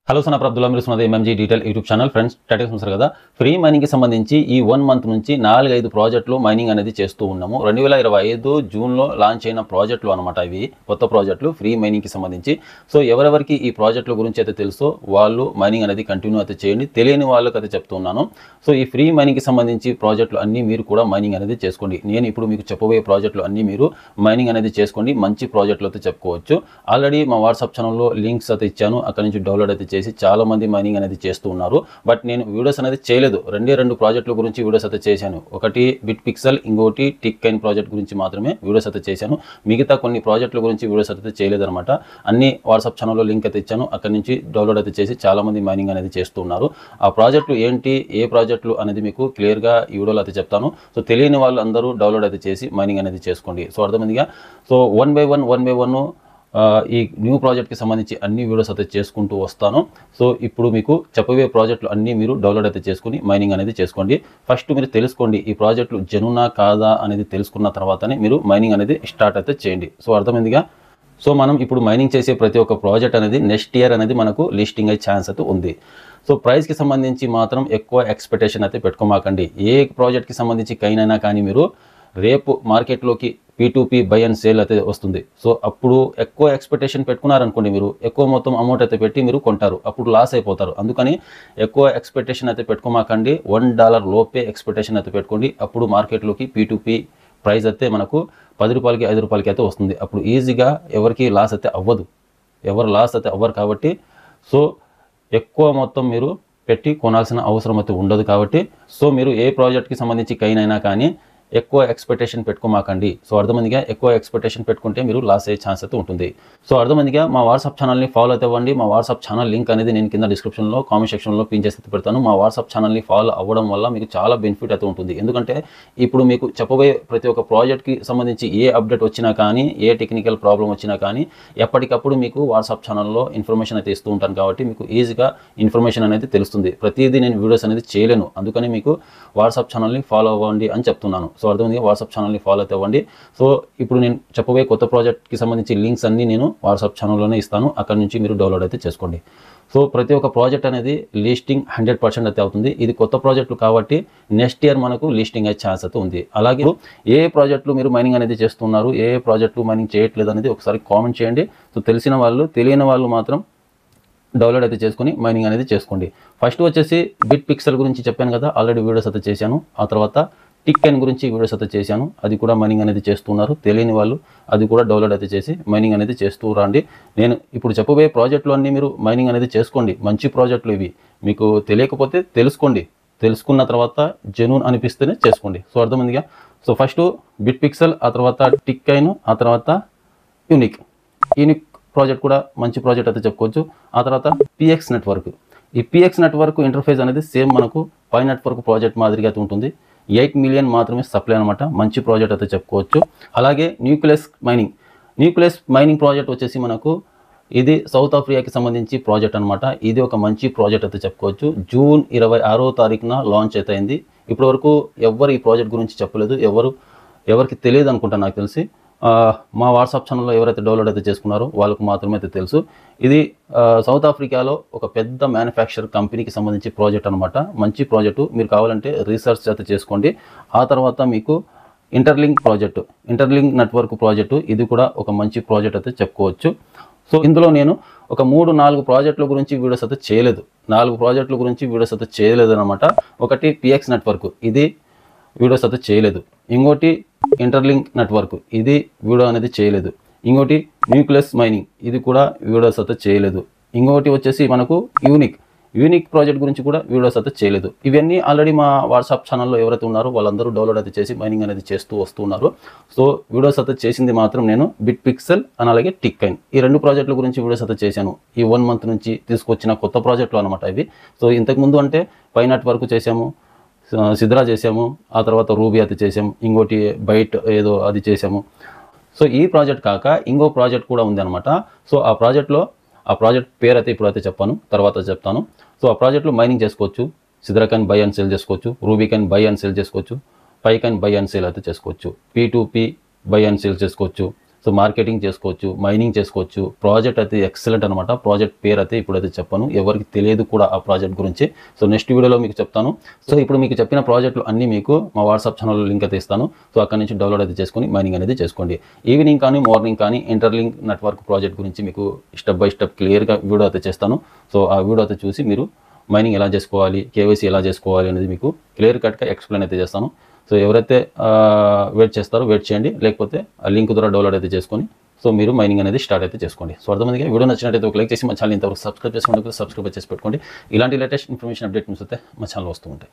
Hello son Abdullah మీరు సున్నది MMG detail YouTube channel friends status చూస్తారు కదా ఫ్రీ మైనింగ్కి సంబంధించి ఈ 1 మంత్ నుంచి 4-5 ప్రాజెక్టులు మైనింగ్ అనేది చేస్తూ ఉన్నాము 2025 జూన్లో లాంచ్ అయిన ప్రాజెక్టులు అనమాట ఇవి కొత్త ప్రాజెక్టులు ఫ్రీ మైనింగ్కి సంబంధించి సో ఎవరెవరికి ఈ ప్రాజెక్టుల గురించి అయితే తెలుసో వాళ్ళు మైనింగ్ అనేది కంటిన్యూ అయితే చేయండి తెలియని వాళ్ళకి అయితే చెప్తున్నాను సో ఈ ఫ్రీ మైనింగ్కి సంబంధించి ప్రాజెక్టులు అన్నీ మీరు కూడా మైనింగ్ అనేది చేసుకోండి నేను ఇప్పుడు మీకు చెప్పబోయే ప్రాజెక్టులు అన్నీ మీరు మైనింగ్ అనేది చేసుకోండి మంచి ప్రాజెక్టులు అయితే చెప్పుకోవచ్చు ఆల్రెడీ మా వాట్సాప్ ఛానల్లో లింక్స్ అయితే ఇచ్చాను అక్కడ నుంచి డౌన్లోడ్ అయితే చేసి చాలా మంది మైనింగ్ అనేది చేస్తూ ఉన్నారు బట్ నేను వీడియోస్ అనేది చేయలేదు రెండు ప్రాజెక్టుల గురించి వీడియోస్ అయితే చేశాను ఒకటి బిట్ పిక్సెల్ ఇంకోటి టిక్ కైన్ ప్రాజెక్ట్ గురించి మాత్రమే వీడియోస్ అయితే చేశాను మిగతా కొన్ని ప్రాజెక్టుల గురించి వీడియోస్ అయితే చేయలేదు అనమాట అన్ని వాట్సాప్ ఛానల్లో లింక్ అయితే ఇచ్చాను అక్కడ నుంచి డౌన్లోడ్ అయితే చేసి చాలా మంది మైనింగ్ అనేది చేస్తూ ఉన్నారు ఆ ప్రాజెక్టులు ఏంటి ఏ ప్రాజెక్టులు అనేది మీకు క్లియర్గా ఈ వీడియోలో అయితే చెప్తాను సో తెలియని వాళ్ళు అందరూ డౌన్లోడ్ అయితే చేసి మైనింగ్ అనేది చేసుకోండి సో అర్థమైందిగా సో వన్ బై వన్ ఈ న్యూ ప్రాజెక్ట్కి సంబంధించి అన్ని వీడియోస్ అయితే చేసుకుంటూ వస్తాను సో ఇప్పుడు మీకు చెప్పబోయే ప్రాజెక్టులు అన్నీ మీరు డౌన్లోడ్ అయితే చేసుకుని మైనింగ్ అనేది చేసుకోండి ఫస్ట్ మీరు తెలుసుకోండి ఈ ప్రాజెక్టులు జెన్యూనా కాదా అనేది తెలుసుకున్న తర్వాతనే మీరు మైనింగ్ అనేది స్టార్ట్ అయితే చేయండి సో అర్థమైందిగా సో మనం ఇప్పుడు మైనింగ్ చేసే ప్రతి ఒక్క ప్రాజెక్ట్ అనేది నెక్స్ట్ ఇయర్ అనేది మనకు లిస్టింగ్ అయ్యే ఛాన్స్ అయితే ఉంది సో ప్రైస్కి సంబంధించి మాత్రం ఎక్కువ ఎక్స్పెక్టేషన్ అయితే పెట్టుకోమాకండి ఏ ప్రాజెక్ట్కి సంబంధించి కైనైనా కానీ మీరు రేపు మార్కెట్లోకి P2P బై అండ్ సేల్ అయితే వస్తుంది సో అప్పుడు ఎక్కువ ఎక్స్పెక్టేషన్ పెట్టుకున్నారనుకోండి మీరు ఎక్కువ మొత్తం అమౌంట్ అయితే పెట్టి మీరు కొంటారు అప్పుడు లాస్ అయిపోతారు అందుకని ఎక్కువ ఎక్స్పెక్టేషన్ అయితే పెట్టుకోమాకండి $1 లోపే ఎక్స్పెక్టేషన్ అయితే పెట్టుకోండి అప్పుడు మార్కెట్లోకి P2P ప్రైస్ అయితే మనకు ₹10 ₹5 అయితే వస్తుంది అప్పుడు ఈజీగా ఎవరికి లాస్ అయితే అవ్వదు ఎవరు లాస్ అయితే అవ్వరు కాబట్టి సో ఎక్కువ మొత్తం మీరు పెట్టి కొనాల్సిన అవసరం అయితే ఉండదు కాబట్టి సో మీరు ఏ ప్రాజెక్ట్కి సంబంధించి కైనైనా కానీ ఎక్కువ ఎక్స్పెక్టేషన్ పెట్టుకోమాకండి సో అర్థమందిగా ఎక్కువ ఎక్స్పెక్టేషన్ పెట్టుకుంటే మీరు లాస్ అయ్యే ఛాన్స్ అయితే ఉంటుంది సో అర్థమందిగా మా వాట్సాప్ ఛానల్ని ఫాలో అయితే అవ్వండి మా వాట్సాప్ ఛానల్ లింక్ అనేది నేను కింద డిస్క్రిప్షన్లో కామెంట్ సెక్షన్లో పిన్ చేసి పెడతాను మా వాట్సాప్ ఛానల్ని ఫాలో అవ్వడం వల్ల మీకు చాలా బెనిఫిట్ అయితే ఉంటుంది ఎందుకంటే ఇప్పుడు మీకు చెప్పబోయే ప్రతి ఒక్క ప్రాజెక్ట్కి సంబంధించి ఏ అప్డేట్ వచ్చినా కానీ ఏ టెక్నికల్ ప్రాబ్లం వచ్చినా కానీ ఎప్పటికప్పుడు మీకు వాట్సాప్ ఛానల్లో ఇన్ఫర్మేషన్ అయితే ఇస్తూ ఉంటాను కాబట్టి మీకు ఈజీగా ఇన్ఫర్మేషన్ అనేది తెలుస్తుంది ప్రతిదీ నేను వీడియోస్ అనేది చేయలేను అందుకని మీకు వాట్సాప్ ఛానల్ని ఫాలో అవ్వండి అని చెప్తున్నాను సో అర్థమైంది వాట్సాప్ ఛానల్ని ఫాలో అయితే అవ్వండి సో ఇప్పుడు నేను చెప్పబోయే కొత్త ప్రాజెక్ట్కి సంబంధించి లింక్స్ అన్నీ నేను వాట్సాప్ ఛానల్లోనే ఇస్తాను అక్కడ నుంచి మీరు డౌన్లోడ్ అయితే చేసుకోండి సో ప్రతి ఒక్క ప్రాజెక్ట్ అనేది లిస్టింగ్ 100% అయితే అవుతుంది ఇది కొత్త ప్రాజెక్టులు కాబట్టి నెక్స్ట్ ఇయర్ మనకు లిస్టింగ్ అయ్యే ఛాన్స్ అయితే ఉంది అలాగే ఏ ప్రాజెక్టులు మీరు మైనింగ్ అనేది చేస్తున్నారు ఏ ప్రాజెక్టులు మైనింగ్ చేయట్లేదు అనేది ఒకసారి కామెంట్ చేయండి సో తెలిసిన వాళ్ళు తెలియని వాళ్ళు మాత్రం డౌన్లోడ్ అయితే చేసుకుని మైనింగ్ అనేది చేసుకోండి ఫస్ట్ వచ్చేసి బిట్ పిక్సెల్ గురించి చెప్పాను కదా ఆల్రెడీ వీడియోస్ అయితే చేశాను ఆ తర్వాత టిక్ కైన్ గురించి వీడియోస్ అయితే చేశాను అది కూడా మైనింగ్ అనేది చేస్తున్నారు తెలియని వాళ్ళు అది కూడా డౌన్లోడ్ అయితే చేసి మైనింగ్ అనేది చేస్తూ రండి నేను ఇప్పుడు చెప్పబోయే ప్రాజెక్టులు అన్నీ మీరు మైనింగ్ అనేది చేసుకోండి మంచి ప్రాజెక్టులు ఇవి మీకు తెలియకపోతే తెలుసుకోండి తెలుసుకున్న తర్వాత జెన్యూన్ అనిపిస్తేనే చేసుకోండి సో అర్థమైందిగా సో ఫస్ట్ బిట్ పిక్సెల్ ఆ తర్వాత టిక్ కైన్ ఆ తర్వాత యూనిక్ ప్రాజెక్ట్ కూడా మంచి ప్రాజెక్ట్ అయితే చెప్పుకోవచ్చు ఆ తర్వాత పిఎక్స్ నెట్వర్క్ ఈ పిఎక్స్ నెట్వర్క్ ఇంటర్ఫేస్ అనేది సేమ్ మనకు పై నెట్వర్క్ ప్రాజెక్ట్ మాదిరిగా అయితే ఉంటుంది 8 మిలియన్ మాత్రమే సప్లై అనమాట మంచి ప్రాజెక్ట్ అయితే చెప్పుకోవచ్చు అలాగే న్యూక్లియస్ మైనింగ్ ప్రాజెక్ట్ వచ్చేసి మనకు ఇది సౌత్ ఆఫ్రికాకి సంబంధించి ప్రాజెక్ట్ అనమాట ఇది ఒక మంచి ప్రాజెక్ట్ అయితే చెప్పుకోవచ్చు జూన్ 26వ తారీఖున లాంచ్ అయితే అయింది ఇప్పటివరకు ఎవరు ఈ ప్రాజెక్ట్ గురించి చెప్పలేదు ఎవరికి తెలియదు అనుకుంటా నాకు తెలిసి మా వాట్సాప్ ఛానల్లో ఎవరైతే డౌన్లోడ్ అయితే చేసుకున్నారో వాళ్ళకు మాత్రమే అయితే తెలుసు ఇది సౌత్ ఆఫ్రికాలో ఒక పెద్ద మ్యానుఫ్యాక్చర్ కంపెనీకి సంబంధించి ప్రాజెక్ట్ అనమాట మంచి ప్రాజెక్టు మీరు కావాలంటే రీసెర్చ్ అయితే చేసుకోండి ఆ తర్వాత మీకు ఇంటర్లింక్ నెట్వర్క్ ప్రాజెక్టు ఇది కూడా ఒక మంచి ప్రాజెక్ట్ అయితే చెప్పుకోవచ్చు సో ఇందులో నేను ఒక 3-4 ప్రాజెక్టుల గురించి వీడియోస్ అయితే చేయలేదు 4 ప్రాజెక్టుల గురించి వీడియోస్ అయితే చేయలేదు అనమాట ఒకటి పిఎక్స్ నెట్వర్క్ ఇది వీడియోస్ అయితే చేయలేదు ఇంకోటి ఇంటర్లింక్ నెట్వర్క్ ఇది వీడియో అనేది చేయలేదు ఇంకోటి న్యూక్లియస్ మైనింగ్ ఇది కూడా వీడియోస్ అయితే చేయలేదు ఇంకోటి వచ్చేసి మనకు యూనిక్ ప్రాజెక్ట్ గురించి కూడా వీడియోస్ అయితే చేయలేదు ఇవన్నీ ఆల్రెడీ మా వాట్సాప్ ఛానల్లో ఎవరైతే ఉన్నారో వాళ్ళందరూ డౌన్లోడ్ అయితే చేసి మైనింగ్ అనేది చేస్తూ వస్తున్నారు సో వీడియోస్ అయితే చేసింది మాత్రం నేను బిట్ పిక్సెల్ అని అలాగే టిక్ కైన్ ఈ 2 ప్రాజెక్టుల గురించి వీడియోస్ అయితే చేశాను ఈ 1 మంత్ నుంచి తీసుకొచ్చిన కొత్త ప్రాజెక్టులు అనమాట ఇవి సో ఇంతకుముందు అంటే పై నెట్వర్క్ చేసాము సిద్రా చేసాము ఆ తర్వాత రూబీ అయితే చేసాము ఇంకోటి బైట్ ఏదో అది చేసాము సో ఈ ప్రాజెక్ట్ కాక ఇంకో ప్రాజెక్ట్ కూడా ఉంది అనమాట సో ఆ ప్రాజెక్ట్ పేరు అయితే ఇప్పుడైతే చెప్పాను తర్వాత చెప్తాను సో ఆ ప్రాజెక్ట్లో మైనింగ్ చేసుకోవచ్చు Sidra coin buy and sale చేసుకోవచ్చు Ruby coin buy and sale చేసుకోవచ్చు Pi coin buy and sale అయితే చేసుకోవచ్చు P2P బై అండ్ సేల్ చేసుకోవచ్చు సో మార్కెటింగ్ చేసుకోవచ్చు, మైనింగ్ చేసుకోవచ్చు. ప్రాజెక్ట్ అయితే ఎక్సలెంట్ అనమాట. ప్రాజెక్ట్ పేరు అయితే ఇప్పుడైతే చెప్పను, ఎవరికి తెలియదు కూడా ఆ ప్రాజెక్ట్ గురించి. సో నెక్స్ట్ వీడియోలో మీకు చెప్తాను. సో ఇప్పుడు మీకు చెప్పిన ప్రాజెక్టులు అన్నీ మీకు మా వాట్సాప్ ఛానల్ లింక్ అయితే ఇస్తాను. సో అక్కడ నుంచి డౌన్లోడ్ అయితే చేసుకొని మైనింగ్ అనేది చేసుకోండి. ఈవినింగ్ కానీ మార్నింగ్ కానీ ఇంటర్లింక్ నెట్వర్క్ ప్రాజెక్ట్ గురించి మీకు స్టెప్ బై స్టెప్ క్లియర్గా వీడియో అయితే చేస్తాను. సో ఆ వీడియో అయితే చూసి మీరు మైనింగ్ ఎలా చేసుకోవాలి, కేవైసీ ఎలా చేసుకోవాలి అనేది మీకు క్లియర్ కట్గా ఎక్స్ప్లెయిన్ అయితే చేస్తాను. సో ఎవరైతే వెయిట్ చేస్తారో వెయిట్ చేయండి, లేకపోతే ఆ లింక్ ద్వారా డౌన్లోడ్ అయితే చేసుకొని సో మీరు మైనింగ్ అనేది స్టార్ట్ అయితే చేసుకోండి. సో అర్థమైందిగా, వీడియో నచ్చినట్టయితే ఒక లైక్ చేసి మా ఛానల్ ఇంతవరకు సబ్స్క్రైబ్ చేసుకోండి, సబ్స్క్రైబ్ చేసి పెట్టుకోండి. ఇలాంటి లేటెస్ట్ ఇన్ఫర్మేషన్ అప్డేట్ న్యూస్ అయితే మా ఛానల్ వస్తూ ఉంటాయి.